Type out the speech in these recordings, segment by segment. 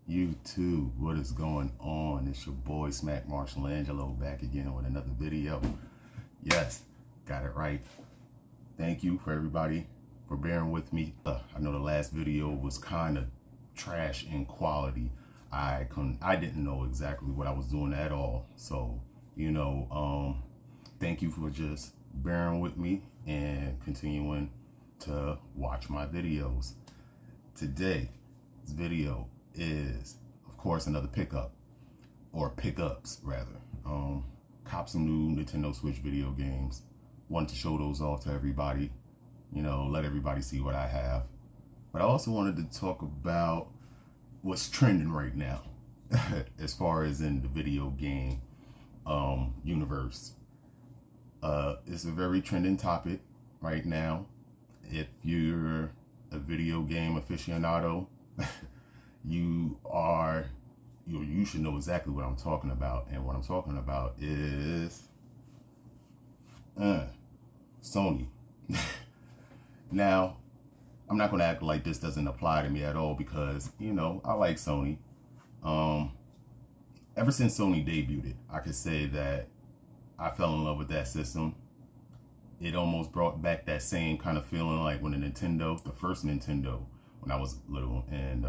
YouTube, what is going on? It's your boy Smack Marshall Angelo back again with another video. Yes, got it right. Thank you for everybody for bearing with me. I know the last video was kind of trash in quality. I didn't know exactly what I was doing at all. So, thank you for just bearing with me and continuing to watch my videos. Today's video is, of course, another pickup, or pickups rather. Cop some new Nintendo Switch video games. Wanted to show those off to everybody, let everybody see what I have. But I also wanted to talk about what's trending right now as far as in the video game universe. It's a very trending topic right now. If you're a video game aficionado, you should know exactly what I'm talking about. And what I'm talking about is Sony. Now, I'm not going to act like this doesn't apply to me at all, because I like Sony. Ever since Sony debuted, I could say that I fell in love with that system. It almost brought back that same kind of feeling like when the first Nintendo, when I was little, and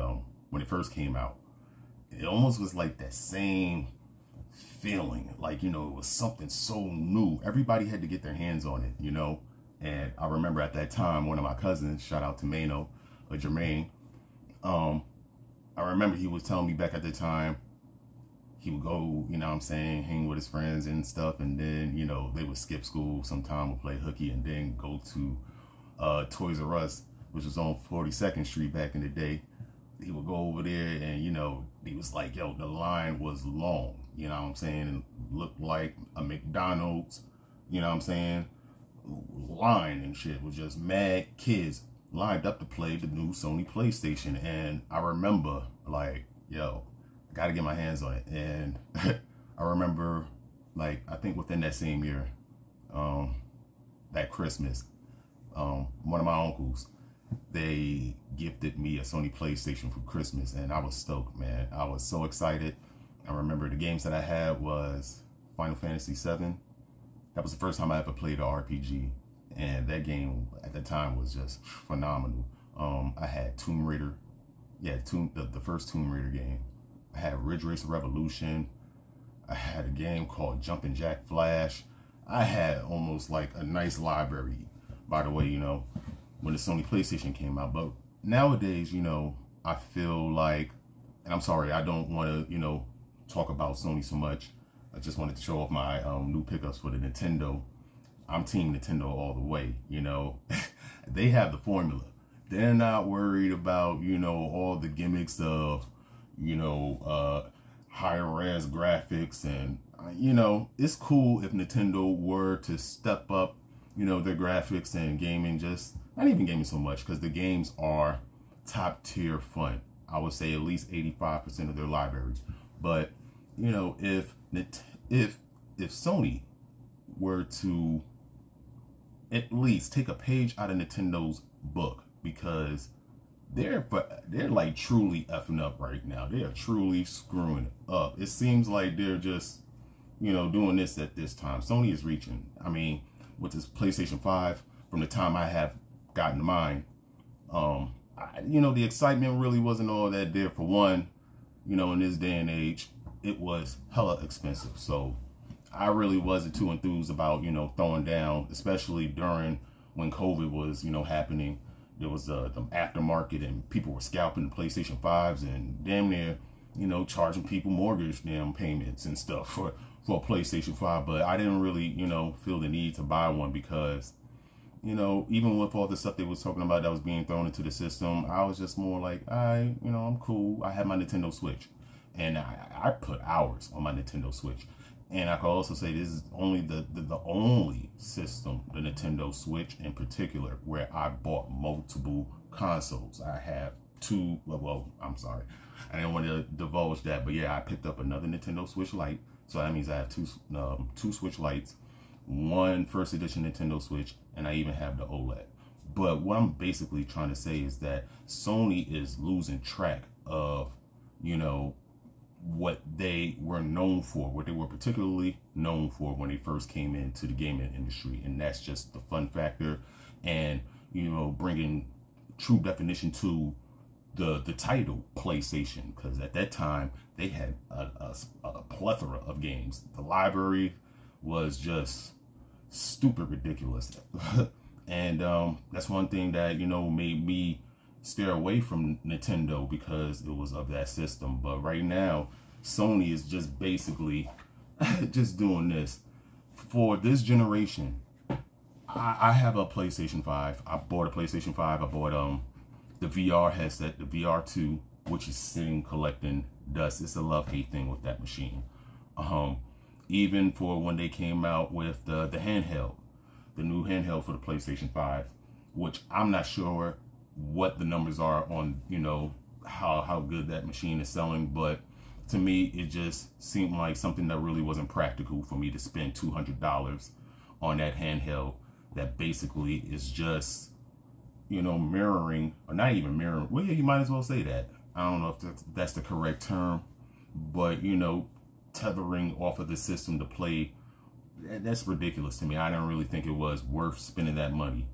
when it first came out, it almost was like that same feeling, like, it was something so new. Everybody had to get their hands on it, and I remember at that time, one of my cousins, shout out to Mano or Jermaine, I remember he was telling me back at the time, he would go, hang with his friends and stuff, and then, they would skip school sometime, would play hooky, and then go to Toys R Us, which was on 42nd Street back in the day. He would go over there, and, he was like, yo, the line was long, and looked like a McDonald's, line and shit, was just mad kids lined up to play the new Sony PlayStation. And I remember, like, yo, got to get my hands on it. And I remember, like, I think within that same year, that Christmas, one of my uncles, they gifted me a Sony PlayStation for Christmas, and I was stoked, man. I was so excited. I remember the games that I had was Final Fantasy VII. That was the first time I ever played an RPG, and that game at the time was just phenomenal. I had Tomb Raider, the first Tomb Raider game. I had Ridge Racer Revolution. I had a game called Jumpin' Jack Flash. I had almost like a nice library, by the way, when the Sony PlayStation came out. But nowadays, I feel like, and I'm sorry, I don't want to, talk about Sony so much. I just wanted to show off my new pickups for the Nintendo. I'm Team Nintendo all the way, They have the formula. They're not worried about, all the gimmicks of, higher res graphics. And, it's cool if Nintendo were to step up, their graphics and gaming, just not even gaming so much, because the games are top tier fun. I would say at least 85% of their library. But, if Sony were to at least take a page out of Nintendo's book, because they're like truly effing up right now. They are truly screwing up. It seems like they're just, doing this at this time. Sony is reaching. I mean, with this PlayStation 5, from the time I have gotten mine, the excitement really wasn't all that there. For one, in this day and age, it was hella expensive. So I really wasn't too enthused about, throwing down, especially during when COVID was, happening. There was the aftermarket, and people were scalping the PlayStation 5s and damn near, charging people mortgage payments and stuff for a PlayStation 5. But I didn't really, feel the need to buy one, because, even with all the stuff they was talking about that was being thrown into the system, I was just more like, I'm cool. I have my Nintendo Switch, and I put hours on my Nintendo Switch. And I can also say this is only the only system, the Nintendo Switch in particular, where I bought multiple consoles. I have two, well, I'm sorry, I didn't want to divulge that, but yeah, I picked up another Nintendo Switch Lite. So that means I have two Switch Lites, one first edition Nintendo Switch, and I even have the OLED. But what I'm basically trying to say is that Sony is losing track of you know, what they were known for, what they were particularly known for when they first came into the gaming industry. And that's just the fun factor and, you know, bringing true definition to the title PlayStation, because at that time they had a plethora of games. The library was just stupid ridiculous. And that's one thing that, you know, made me steer away from Nintendo, because it was of that system. But right now, Sony is just basically just doing this. For this generation, I have a PlayStation 5. I bought a PlayStation 5. I bought the VR headset, the VR2, which is sitting collecting dust. It's a love-hate thing with that machine. Even for when they came out with the handheld, the new handheld for the PlayStation 5, which I'm not sure what the numbers are on, you know, how good that machine is selling, but to me it just seemed like something that really wasn't practical for me to spend $200 on that handheld that basically is just, you know, mirroring, or not even mirroring, well, yeah, you might as well say that. I don't know if that's the correct term, but, you know, tethering off of the system to play, that's ridiculous to me. I don't really think it was worth spending that money.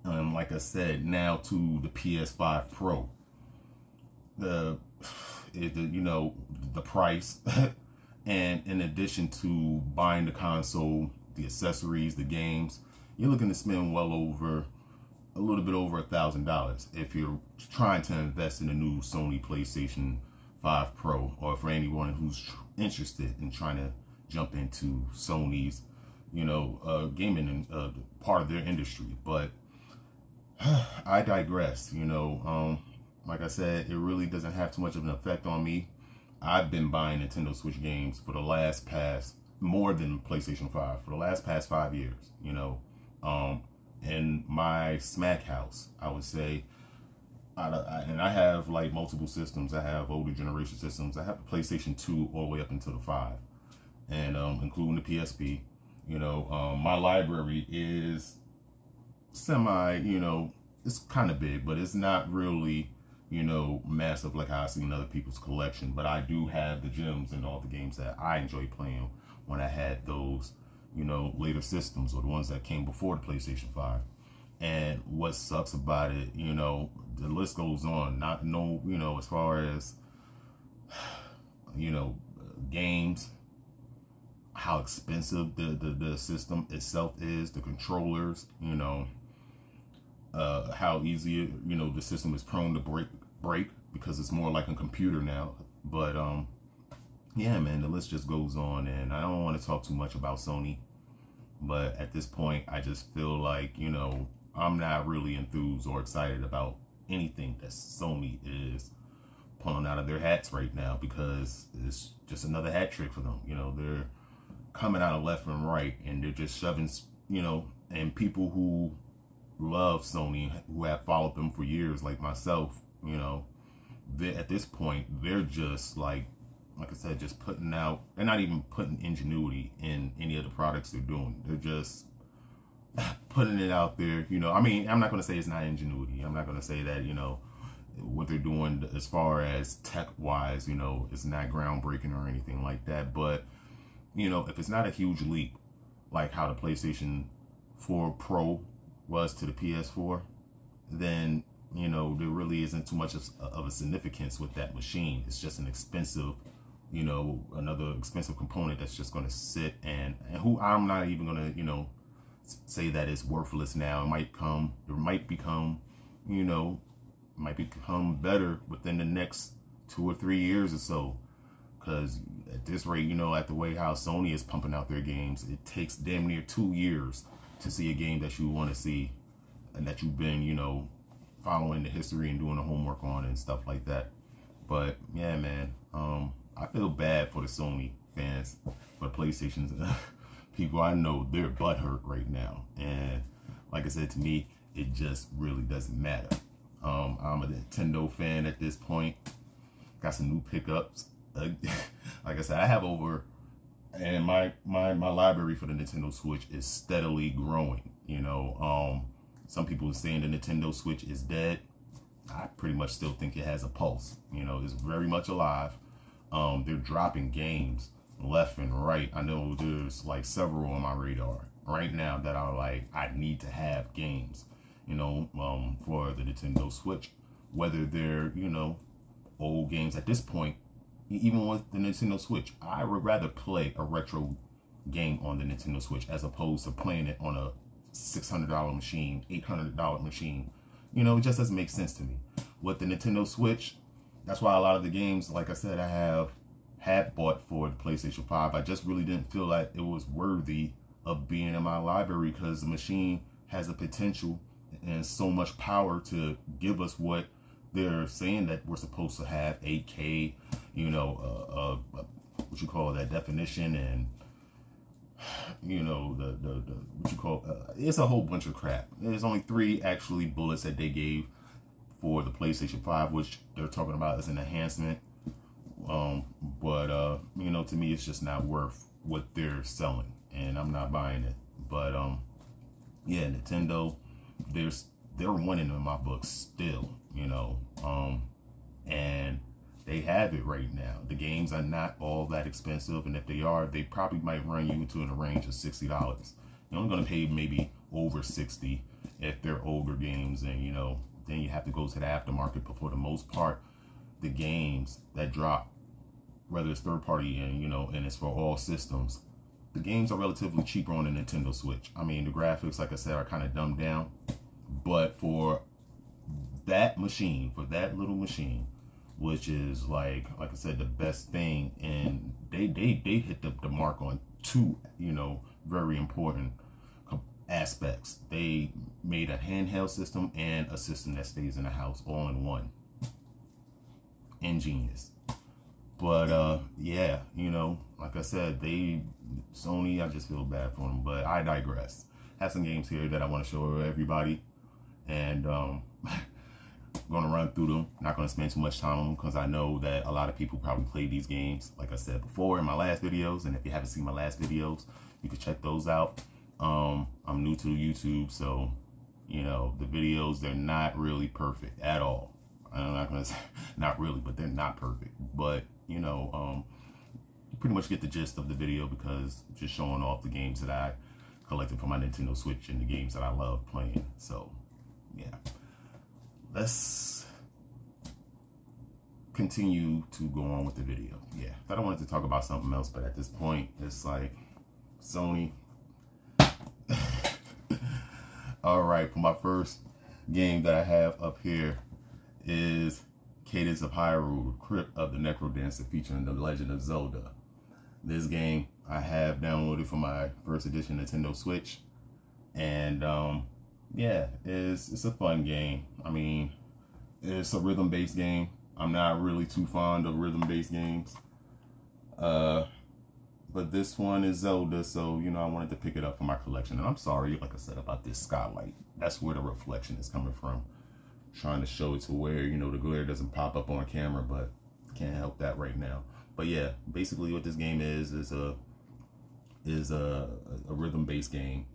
And like I said, now to the PS5 Pro, you know, the price, and in addition to buying the console, the accessories, the games, you're looking to spend well over, a little bit over $1,000 if you're trying to invest in a new Sony PlayStation 5 Pro, or for anyone who's interested in trying to jump into Sony's, you know, gaming and part of their industry. But I digress. You know, like I said, it really doesn't have too much of an effect on me. I've been buying Nintendo Switch games for the last more than PlayStation 5, for the last 5 years, you know. In my smack house, I would say, and I have like multiple systems. I have older generation systems. I have the PlayStation 2 all the way up until the 5, and including the PSP. You know, my library is semi, you know, it's kind of big, but it's not really, you know, massive like how I see in other people's collection. But I do have the gems and all the games that I enjoy playing when I had those, you know, later systems, or the ones that came before the PlayStation 5. And what sucks about it, you know, the list goes on. You know, as far as, you know, games, how expensive the system itself is, the controllers, you know, how easy, you know, the system is prone to break because it's more like a computer now. But yeah, man, the list just goes on, and I don't want to talk too much about Sony, but at this point I just feel like, you know, I'm not really enthused or excited about anything that Sony is pulling out of their hats right now, because it's just another hat trick for them. You know, they're coming out of left and right, and they're just shoving, you know, and people who love Sony, who have followed them for years, like myself, you know, at this point, they're just like I said, just putting out, they're not even putting ingenuity in any of the products they're doing. They're just putting it out there, you know. I mean, I'm not going to say it's not ingenuity. I'm not going to say that, you know, what they're doing as far as tech-wise, you know, it's not groundbreaking or anything like that. But, you know, if it's not a huge leap, like how the PlayStation 4 Pro was to the PS4, then, you know, there really isn't too much of a significance with that machine. It's just an expensive, you know, another expensive component that's just going to sit, and who I'm not even going to, you know, say that it's worthless now. It might become, you know, might become better within the next 2 or 3 years or so. Because at this rate, you know, at the way how Sony is pumping out their games, it takes damn near 2 years to see a game that you want to see, and that you've been, you know, following the history and doing the homework on and stuff like that. But yeah, man, I feel bad for the Sony fans, for the PlayStation's people. I know they're butthurt right now, and like I said, to me, it just really doesn't matter. I'm a Nintendo fan at this point. Got some new pickups. Like I said, I have over, and my library for the Nintendo Switch is steadily growing. You know, some people are saying the Nintendo Switch is dead. I pretty much still think it has a pulse. You know, it's very much alive. They're dropping games left and right. I know there's like several on my radar right now that are like, I need to have games, you know, for the Nintendo Switch, whether they're, you know, old games at this point. Even with the Nintendo Switch, I would rather play a retro game on the Nintendo Switch as opposed to playing it on a $600 machine, $800 machine. You know, it just doesn't make sense to me. With the Nintendo Switch, that's why a lot of the games, like I said, I had bought for the PlayStation 5, I just really didn't feel like it was worthy of being in my library, because the machine has the potential and so much power to give us what they're saying that we're supposed to have, 8K, you know, what you call that, definition, and you know, the what you call, it's a whole bunch of crap. There's only 3 actually bullets that they gave for the PlayStation 5, which they're talking about as an enhancement. But you know, to me, it's just not worth what they're selling, and I'm not buying it. But yeah, Nintendo, they're winning in my book still, you know, and they have it right now. The games are not all that expensive, and if they are, they probably might run you into in the range of $60. You're only going to pay maybe over $60 if they're older games, and you know, then you have to go to the aftermarket. But for the most part, the games that drop, whether it's third party and, you know, and it's for all systems, the games are relatively cheaper on the Nintendo Switch. I mean, the graphics, like I said, are kind of dumbed down, but for that machine, for that little machine, which is like I said, the best thing, and they hit the mark on 2, you know, very important aspects. They made a handheld system and a system that stays in the house all in one. Ingenious. But yeah, you know, like I said, Sony, I just feel bad for them, but I digress. Have some games here that I want to show everybody, and going to run through them. Not going to spend too much time on them, because I know that a lot of people probably play these games, like I said before in my last videos. And if you haven't seen my last videos, you can check those out. I'm new to YouTube, so you know, the videos, they're not really perfect at all. I'm not going to say not really, but they're not perfect. But you know, you pretty much get the gist of the video, because just showing off the games that I collected for my Nintendo Switch and the games that I love playing. So yeah, let's continue to go on with the video. Yeah, I wanted to talk about something else, but at this point, it's like, Sony. All right, for my first game that I have up here is Cadence of Hyrule, Crypt of the Necrodancer, featuring The Legend of Zelda. This game I have downloaded for my first edition Nintendo Switch, and yeah, it's a fun game. I mean, it's a rhythm-based game. I'm not really too fond of rhythm-based games, but this one is Zelda, so you know, I wanted to pick it up for my collection. And I'm sorry, like I said, about this skylight. That's where the reflection is coming from. Trying to show it to where, you know, the glare doesn't pop up on camera, but can't help that right now. But yeah, basically what this game is a rhythm-based game.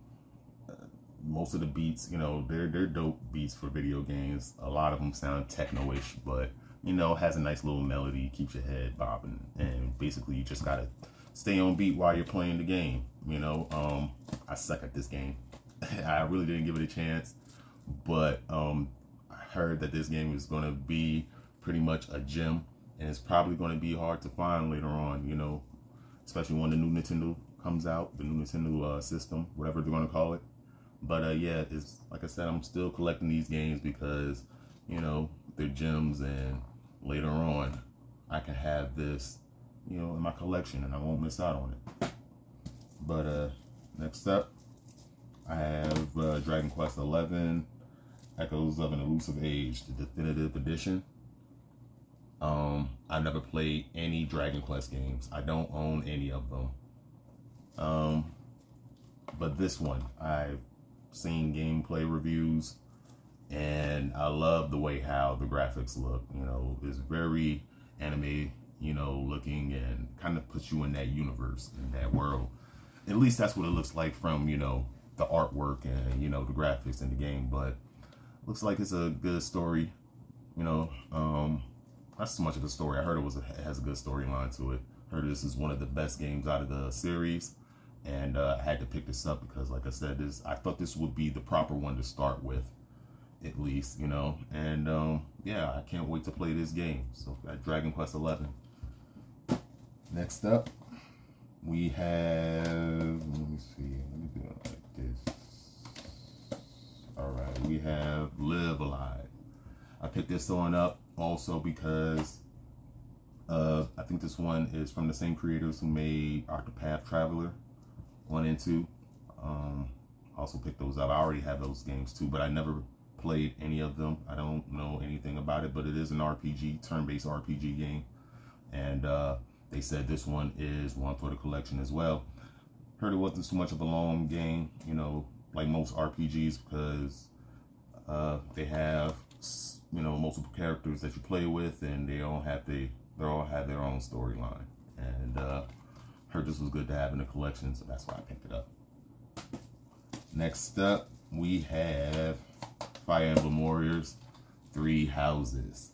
Most of the beats, you know, they're dope beats for video games. A lot of them sound techno-ish, but you know, has a nice little melody, keeps your head bobbing, and basically you just gotta stay on beat while you're playing the game. You know, I suck at this game. I really didn't give it a chance, but I heard that this game is gonna be pretty much a gem, and it's probably gonna be hard to find later on, you know, especially when the new Nintendo comes out, the new Nintendo system, whatever they're gonna call it. But yeah, it's like I said, I'm still collecting these games because, you know, they're gems, and later on I can have this, you know, in my collection and I won't miss out on it. But next up, I have Dragon Quest XI, Echoes of an Elusive Age, the definitive edition. I've never played any Dragon Quest games. I don't own any of them. But this one, I've seen gameplay reviews, and I love the way how the graphics look. You know, it's very anime, you know, looking, and kind of puts you in that universe, in that world. At least that's what it looks like from, you know, the artwork and, you know, the graphics in the game. But looks like it's a good story, You know, not so much of the story. I heard it has a good storyline to it. Heard this is one of the best games out of the series, and I had to pick this up because, like I said, I thought this would be the proper one to start with, at least, you know. And yeah, I can't wait to play this game. So got Dragon Quest XI. Next up, we have, let me see, let me do it like this. All right, we have Live Alive. I picked this one up also because I think this one is from the same creators who made Octopath Traveler 1 and 2. Also picked those up. I already have those games too, but I never played any of them. I don't know anything about it, but it is an RPG, turn-based RPG game. And they said this one is one for the collection as well. Heard it wasn't too much of a long game, you know, like most RPGs, because they have, you know, multiple characters that you play with, and they all have their own storyline. And heard this was good to have in the collection, so that's why I picked it up. Next up, we have Fire Emblem Warriors 3 Houses.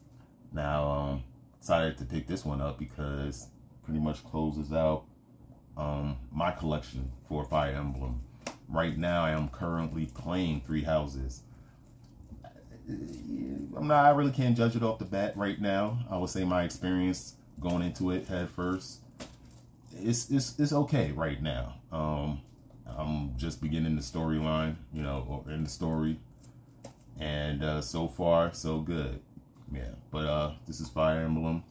Now, decided to pick this one up because pretty much closes out my collection for Fire Emblem. Right now, I am currently playing 3 Houses. I really can't judge it off the bat right now. I would say my experience going into it head first, it's okay right now. I'm just beginning the storyline, you know, or in the story, and so far so good. Yeah, but this is Fire Emblem.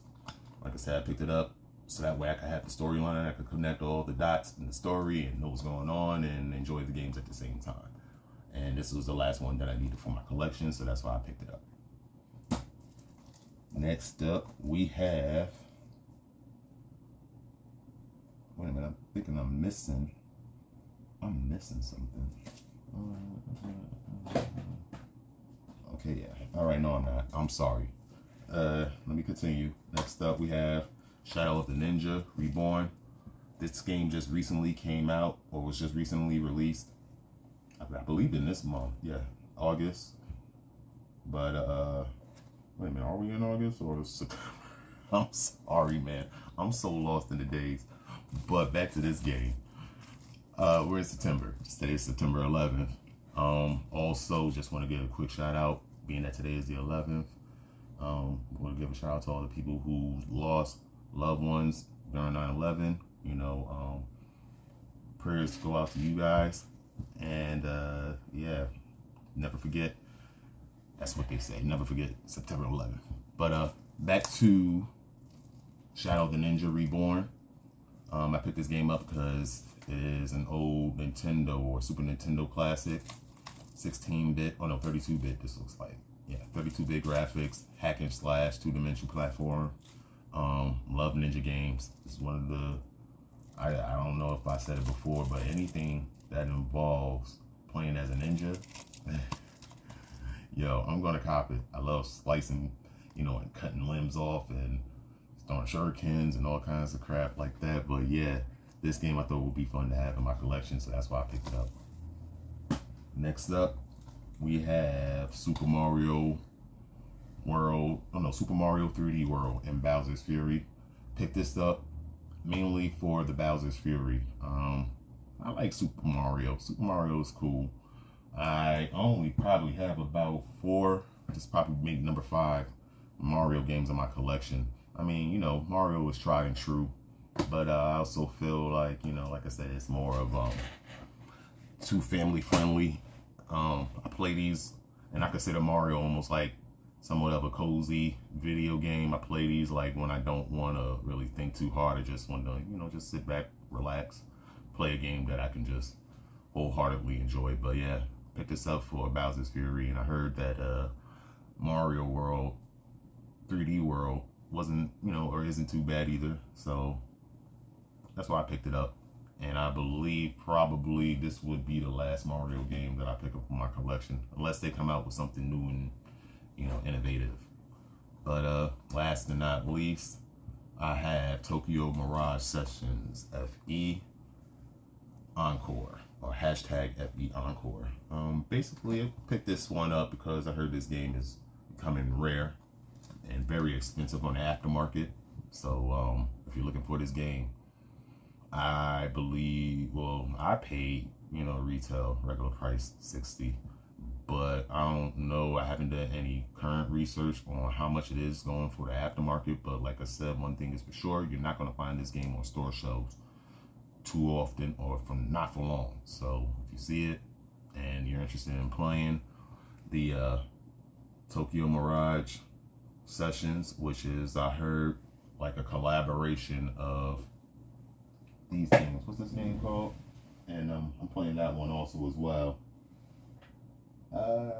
Like I said, I picked it up so that way I could have the storyline, I could connect all the dots in the story and know what's going on and enjoy the games at the same time. And this was the last one that I needed for my collection, so that's why I picked it up. Next up, we have, wait a minute, I'm thinking I'm missing something. Okay, yeah. All right, no, I'm not. I'm sorry. Let me continue. Next up, we have Shadow of the Ninja Reborn. This game just recently came out, or was just recently released. I believe in this month, yeah, August. But wait a minute, are we in August or September? I'm sorry, man. I'm so lost in the days. But back to this game. We're in September. Today is September 11th. Also, just want to give a quick shout out, being that today is the 11th. Want to give a shout out to all the people who lost loved ones during 9/11. You know, prayers go out to you guys. And yeah, never forget. That's what they say. Never forget September 11th. But back to Shadow of the Ninja Reborn. I picked this game up because it is an old Nintendo or Super Nintendo classic. 16-bit, oh no, 32-bit this looks like. Yeah, 32-bit graphics, hack and slash, two-dimensional platform. Love ninja games. It's one of the, I don't know if I said it before, but anything that involves playing as a ninja, yo, I'm gonna cop it. I love slicing, you know, and cutting limbs off and throwing shurikens and all kinds of crap like that. But yeah, this game I thought would be fun to have in my collection, so that's why I picked it up. Next up, we have Super Mario World, oh no, Super Mario 3D World and Bowser's Fury. Picked this up mainly for the Bowser's Fury. I like Super Mario. Super Mario is cool. I only probably have about 4, just probably maybe number 5 Mario games in my collection. I mean, you know, Mario is tried and true, but I also feel like, you know, like I said, it's more of too family friendly. I play these, and I consider Mario almost like somewhat of a cozy video game. I play these like when I don't want to really think too hard. I just want to, you know, just sit back, relax, play a game that I can just wholeheartedly enjoy. But yeah, picked this up for Bowser's Fury, and I heard that Mario World 3D World wasn't, you know, or isn't too bad either. So that's why I picked it up. And I believe probably this would be the last Mario game that I pick up from my collection, unless they come out with something new and, you know, innovative. But last and not least, I have Tokyo Mirage Sessions FE Encore, or hashtag FE Encore. Basically, I picked this one up because I heard this game is becoming rare. and very expensive on the aftermarket. So if you're looking for this game, I believe, well, I paid, you know, retail regular price $60, but I don't know, I haven't done any current research on how much it is going for the aftermarket. But like I said, one thing is for sure, you're not going to find this game on store shelves too often, or from not for long. So if you see it and you're interested in playing the Tokyo Mirage Sessions, which is, I heard, like a collaboration of these games. What's this game called? And I'm playing that one also as well. I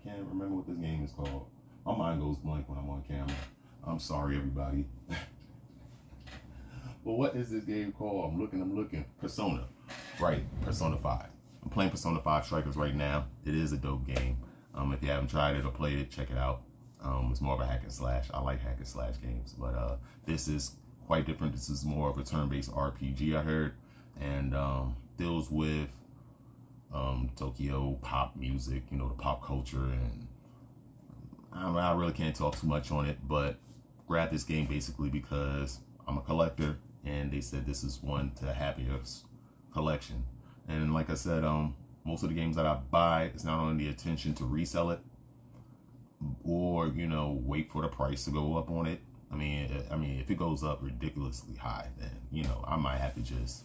can't remember what this game is called. My mind goes blank when I'm on camera. I'm sorry, everybody. But what is this game called? I'm looking. Persona. Right, Persona 5. I'm playing Persona 5 Strikers right now. It is a dope game. If you haven't tried it or played it, check it out. It's more of a hack and slash. I like hack and slash games, but this is quite different. This is more of a turn-based RPG, I heard, and deals with Tokyo pop music, you know, the pop culture, and I really can't talk too much on it, but grab this game basically because I'm a collector, and they said this is one to have in your collection. And like I said, most of the games that I buy, it's not on the intention to resell it, or, you know, wait for the price to go up on it. I mean, if it goes up ridiculously high, then, you know, I might have to just,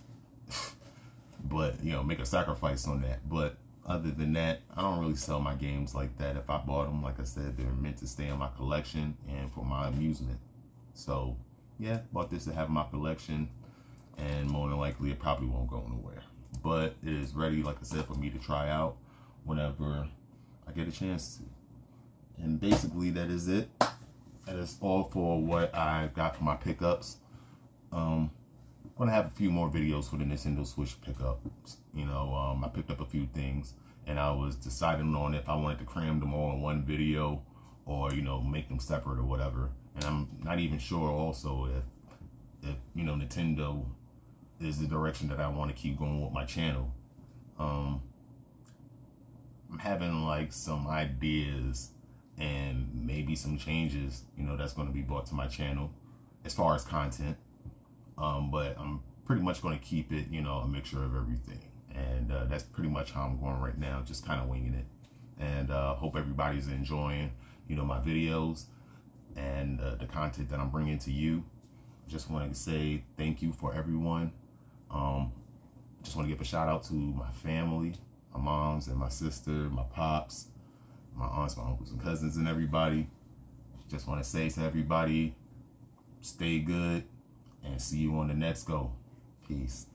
but, you know, make a sacrifice on that. But other than that, I don't really sell my games like that. If I bought them, like I said, they're meant to stay in my collection and for my amusement. So, yeah, bought this to have in my collection, and more than likely, it probably won't go nowhere. But it is ready, like I said, for me to try out whenever I get a chance to. And basically, that is it. That is all for what I got for my pickups. I'm gonna have a few more videos for the Nintendo Switch pickups. You know, I picked up a few things, and I was deciding on if I wanted to cram them all in one video, or, you know, make them separate or whatever. And I'm not even sure also if you know, Nintendo is the direction that I want to keep going with my channel. I'm having like some ideas and maybe some changes, you know, that's going to be brought to my channel as far as content. But I'm pretty much going to keep it, you know, a mixture of everything. And that's pretty much how I'm going right now, just kind of winging it. And hope everybody's enjoying, you know, my videos and the content that I'm bringing to you. Just wanted to say thank you for everyone. Just want to give a shout out to my family, my moms and my sister, my pops, my aunts, my uncles and cousins, and everybody. Just want to say to everybody, stay good, and see you on the next go. Peace.